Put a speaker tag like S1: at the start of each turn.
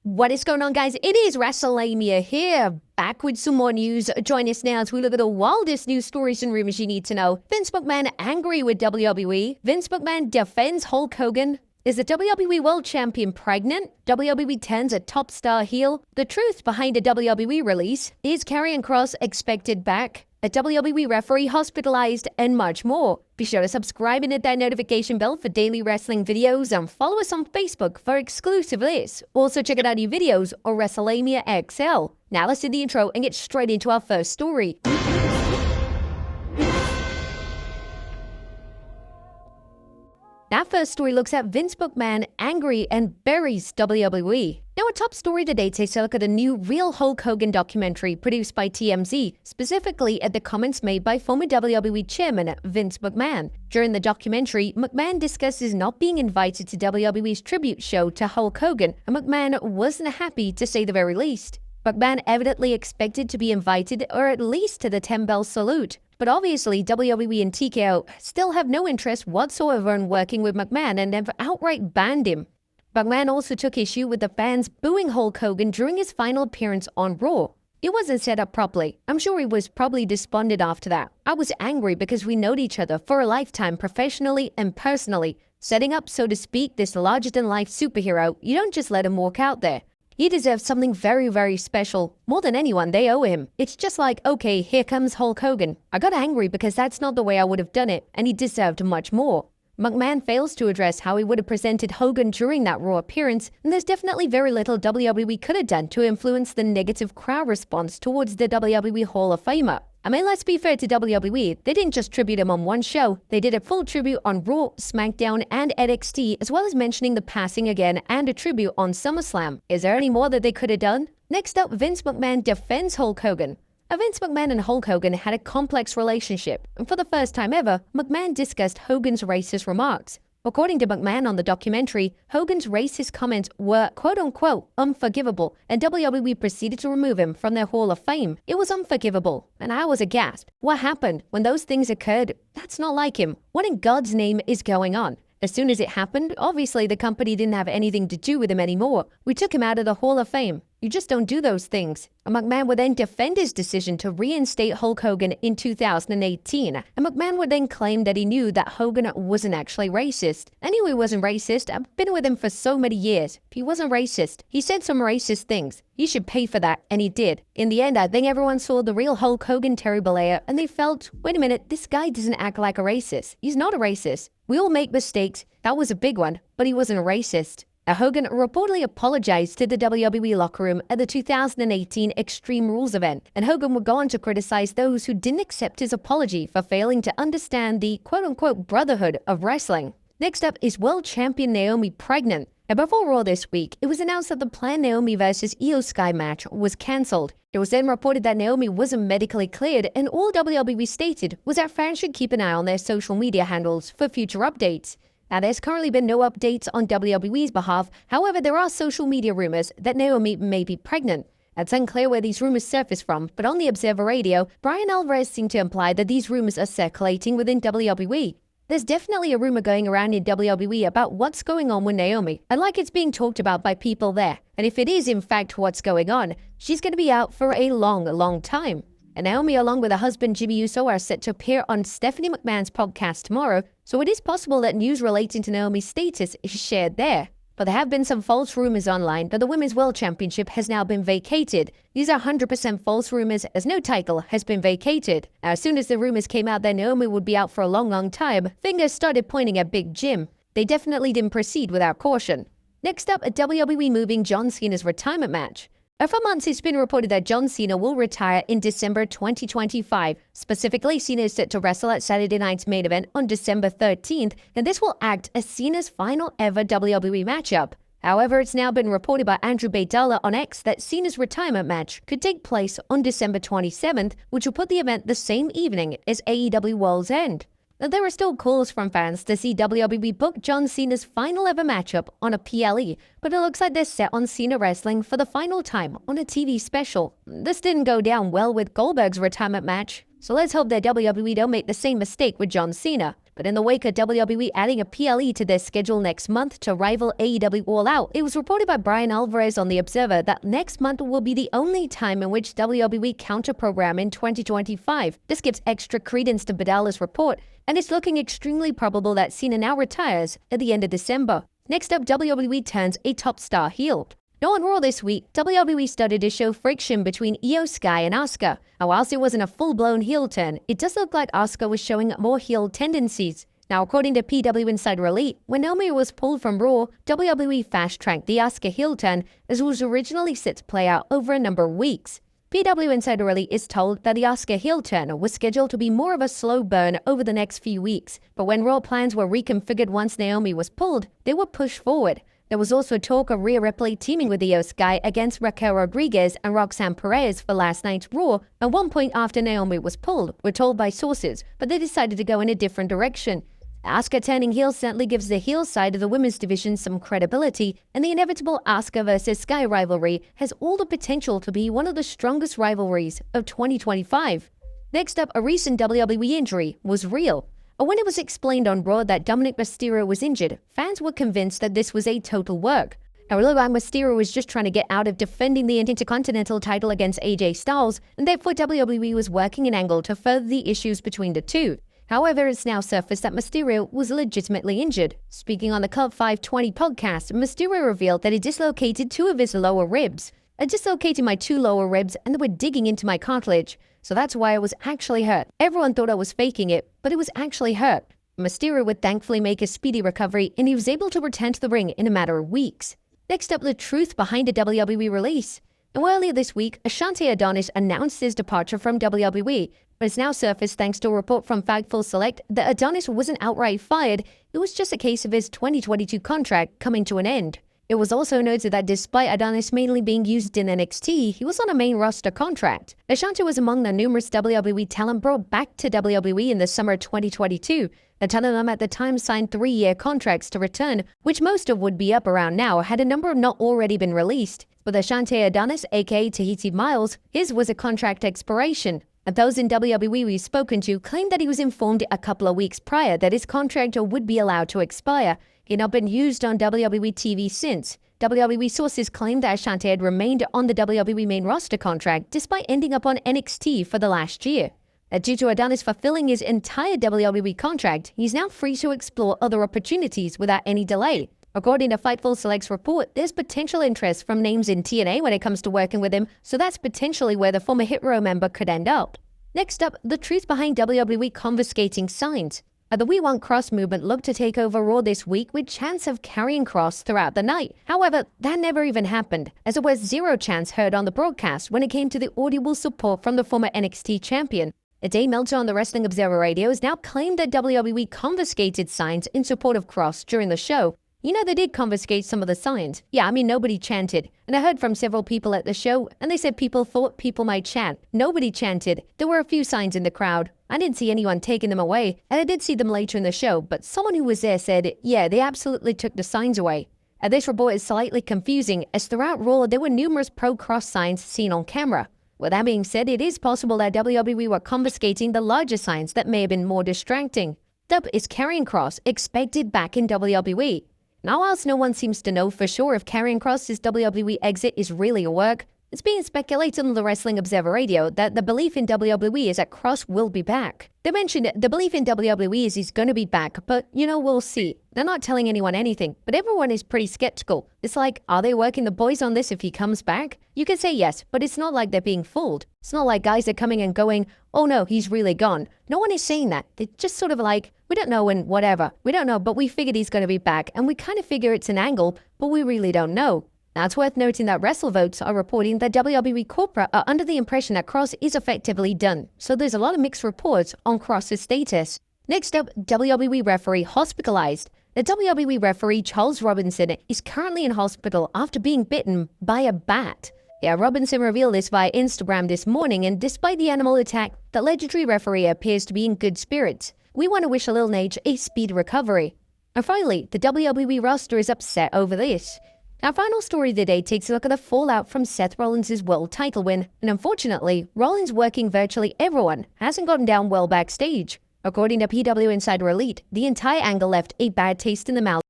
S1: What is going on, guys? It is WrestleMania here, back with some more news. Join us now as we look at the wildest news stories and rumors you need to know. Vince McMahon angry with WWE. Vince McMahon defends Hulk Hogan. Is the WWE World Champion pregnant? WWE turns a top star heel. The truth behind a WWE release. Is Karrion Kross expected back? A WWE referee hospitalized, and much more. Be sure to subscribe and hit that notification bell for daily wrestling videos and follow us on Facebook for exclusive lists. Also check out our new videos on WrestleMania XL. Now let's do the intro and get straight into our first story. That first story looks at Vince McMahon angry and buries WWE. Now, our top story today takes a look at a new Real Hulk Hogan documentary produced by TMZ, specifically at the comments made by former WWE chairman Vince McMahon. During the documentary, McMahon discusses not being invited to WWE's tribute show to Hulk Hogan, and McMahon wasn't happy, to say the very least. McMahon evidently expected to be invited, or at least to the 10-bell salute. But obviously, WWE and TKO still have no interest whatsoever in working with McMahon and have outright banned him. McMahon also took issue with the fans booing Hulk Hogan during his final appearance on Raw. It wasn't set up properly. I'm sure he was probably despondent after that. I was angry because we knowed each other for a lifetime professionally and personally. Setting up, so to speak, this larger-than-life superhero, you don't just let him walk out there. He deserves something very, very special. More than anyone, they owe him. It's just like, okay, here comes Hulk Hogan. I got angry because that's not the way I would have done it, and he deserved much more. McMahon fails to address how he would have presented Hogan during that Raw appearance, and there's definitely very little WWE could have done to influence the negative crowd response towards the WWE Hall of Famer. I mean, let's be fair to WWE, they didn't just tribute him on one show, they did a full tribute on Raw, SmackDown, and NXT, as well as mentioning the passing again and a tribute on SummerSlam. Is there any more that they could have done? Next up, Vince McMahon defends Hulk Hogan. Vince McMahon and Hulk Hogan had a complex relationship, and for the first time ever, McMahon discussed Hogan's racist remarks. According to McMahon on the documentary, Hogan's racist comments were quote-unquote unforgivable, and WWE proceeded to remove him from their Hall of Fame. It was unforgivable, and I was aghast. What happened when those things occurred? That's not like him. What in God's name is going on? As soon as it happened, obviously the company didn't have anything to do with him anymore. We took him out of the Hall of Fame. You just don't do those things. And McMahon would then defend his decision to reinstate Hulk Hogan in 2018. And McMahon would then claim that he knew that Hogan wasn't actually racist. I knew he wasn't racist. I've been with him for so many years. He wasn't racist. He said some racist things. He should pay for that, and he did. In the end, I think everyone saw the real Hulk Hogan, Terry Bollea, and they felt, wait a minute, this guy doesn't act like a racist. He's not a racist. We all make mistakes. That was a big one, but he wasn't a racist. Hogan reportedly apologized to the WWE locker room at the 2018 Extreme Rules event, and Hogan would go on to criticize those who didn't accept his apology for failing to understand the quote-unquote brotherhood of wrestling. Next up is World Champion Naomi pregnant. And before Raw this week, it was announced that the planned Naomi vs. Io Sky match was cancelled. It was then reported that Naomi wasn't medically cleared, and all WWE stated was that fans should keep an eye on their social media handles for future updates. Now, there's currently been no updates on WWE's behalf. However, there are social media rumors that Naomi may be pregnant. It's unclear where these rumors surfaced from, but on the Observer Radio, Brian Alvarez seemed to imply that these rumors are circulating within WWE. There's definitely a rumor going around in WWE about what's going on with Naomi, and like it's being talked about by people there. And if it is in fact what's going on, she's going to be out for a long time. And Naomi, along with her husband Jimmy Uso, are set to appear on Stephanie McMahon's podcast tomorrow, so it is possible that news relating to Naomi's status is shared there. But there have been some false rumors online that the Women's World Championship has now been vacated. These are 100% false rumors, as no title has been vacated. Now, as soon as the rumors came out that Naomi would be out for a long time, fingers started pointing at Big Jim. They definitely didn't proceed without caution. Next up, a WWE moving John Cena's retirement match. For months, it's been reported that John Cena will retire in December 2025. Specifically, Cena is set to wrestle at Saturday night's main event on December 13th, and this will act as Cena's final ever WWE matchup. However, it's now been reported by Andrew Baydala on X that Cena's retirement match could take place on December 27th, which will put the event the same evening as AEW World's End. Now, there are still calls from fans to see WWE book John Cena's final ever matchup on a PLE, but it looks like they're set on Cena wrestling for the final time on a TV special. This didn't go down well with Goldberg's retirement match, so let's hope that WWE don't make the same mistake with John Cena. But in the wake of WWE adding a PLE to their schedule next month to rival AEW All Out, it was reported by Brian Alvarez on The Observer that next month will be the only time in which WWE counter-program in 2025. This gives extra credence to Vidal's report, and it's looking extremely probable that Cena now retires at the end of December. Next up, WWE turns a top star heel. Now on Raw this week, WWE started to show friction between Io Sky and Asuka. Now whilst it wasn't a full-blown heel turn, it does look like Asuka was showing more heel tendencies. Now according to PW Insider Elite, when Naomi was pulled from Raw, WWE fast-tracked the Asuka heel turn as it was originally set to play out over a number of weeks. PW Insider Elite is told that the Asuka heel turn was scheduled to be more of a slow burn over the next few weeks, but when Raw plans were reconfigured once Naomi was pulled, they were pushed forward. There was also talk of Rhea Ripley teaming with Io Sky against Raquel Rodriguez and Roxanne Perez for last night's Raw at one point after Naomi was pulled, we're told by sources, but they decided to go in a different direction. Asuka turning heel certainly gives the heel side of the women's division some credibility, and the inevitable Asuka vs. Sky rivalry has all the potential to be one of the strongest rivalries of 2025. Next up, a recent WWE injury was real. When it was explained on Raw that Dominic Mysterio was injured, fans were convinced that this was a total work. Now, it looked like Mysterio was just trying to get out of defending the Intercontinental title against AJ Styles, and therefore WWE was working an angle to further the issues between the two. However, it's now surfaced that Mysterio was legitimately injured. Speaking on the Club 520 podcast, Mysterio revealed that he dislocated two of his lower ribs. I dislocated my two lower ribs and they were digging into my cartilage. So that's why I was actually hurt. Everyone thought I was faking it, but it was actually hurt. Mysterio would thankfully make a speedy recovery, and he was able to return to the ring in a matter of weeks. Next up, the truth behind a WWE release. Now, earlier this week, Ashante Adonis announced his departure from WWE, but it's now surfaced thanks to a report from Fagful Select that Adonis wasn't outright fired, it was just a case of his 2022 contract coming to an end. It was also noted that despite Adonis mainly being used in NXT, he was on a main roster contract. Ashante was among the numerous WWE talent brought back to WWE in the summer of 2022. The ton of them at the time signed 3-year contracts to return, which most of would be up around now had a number of not already been released. With Ashante Adonis, aka Tahiti Miles, his was a contract expiration. And those in WWE we've spoken to claimed that he was informed a couple of weeks prior that his contract would be allowed to expire. He had not been used on WWE TV since. WWE sources claimed that Ashante had remained on the WWE main roster contract despite ending up on NXT for the last year. Due to Adonis fulfilling his entire WWE contract, he's now free to explore other opportunities without any delay. According to Fightful Select's report, there's potential interest from names in TNA when it comes to working with him, so that's potentially where the former Hit Row member could end up. Next up, the truth behind WWE confiscating signs. The We Want Cross movement looked to take over Raw this week with chants of carrying Cross throughout the night. However, that never even happened, as there was zero chants heard on the broadcast when it came to the audible support from the former NXT champion. Dave Meltzer on the Wrestling Observer Radio has now claimed that WWE confiscated signs in support of Cross during the show. You know, they did confiscate some of the signs. Yeah, I mean, nobody chanted. And I heard from several people at the show, and they said people thought people might chant. Nobody chanted. There were a few signs in the crowd. I didn't see anyone taking them away, and I did see them later in the show, but someone who was there said, yeah, they absolutely took the signs away. This report is slightly confusing, as throughout Raw, there were numerous pro-Cross signs seen on camera. With that being said, it is possible that WWE were confiscating the larger signs that may have been more distracting. Dub is Karrion Kross expected back in WWE. Now, whilst no one seems to know for sure if Karrion Kross's WWE exit is really a work, it's being speculated on the Wrestling Observer Radio that the belief in WWE is that Kross will be back. They mentioned the belief in WWE is he's going to be back, but, we'll see. They're not telling anyone anything, but everyone is pretty skeptical. It's like, are they working the boys on this if he comes back? You can say yes, but it's not like they're being fooled. It's not like guys are coming and going, oh no, he's really gone. No one is saying that. They're just sort of like, we don't know and whatever. We don't know, but we figured he's going to be back, and we kind of figure it's an angle, but we really don't know. Now, it's worth noting that WrestleVotes are reporting that WWE corporate are under the impression that Kross is effectively done, so there's a lot of mixed reports on Kross's status. Next up, WWE referee hospitalized. The WWE referee Charles Robinson is currently in hospital after being bitten by a bat. Robinson revealed this via Instagram this morning, and despite the animal attack, the legendary referee appears to be in good spirits. We want to wish Lil Nate a speedy recovery. And finally, the WWE roster is upset over this. Our final story of the day takes a look at the fallout from Seth Rollins' world title win, and unfortunately, Rollins working virtually everyone hasn't gotten down well backstage. According to PW Insider Elite, the entire angle left a bad taste in the mouth.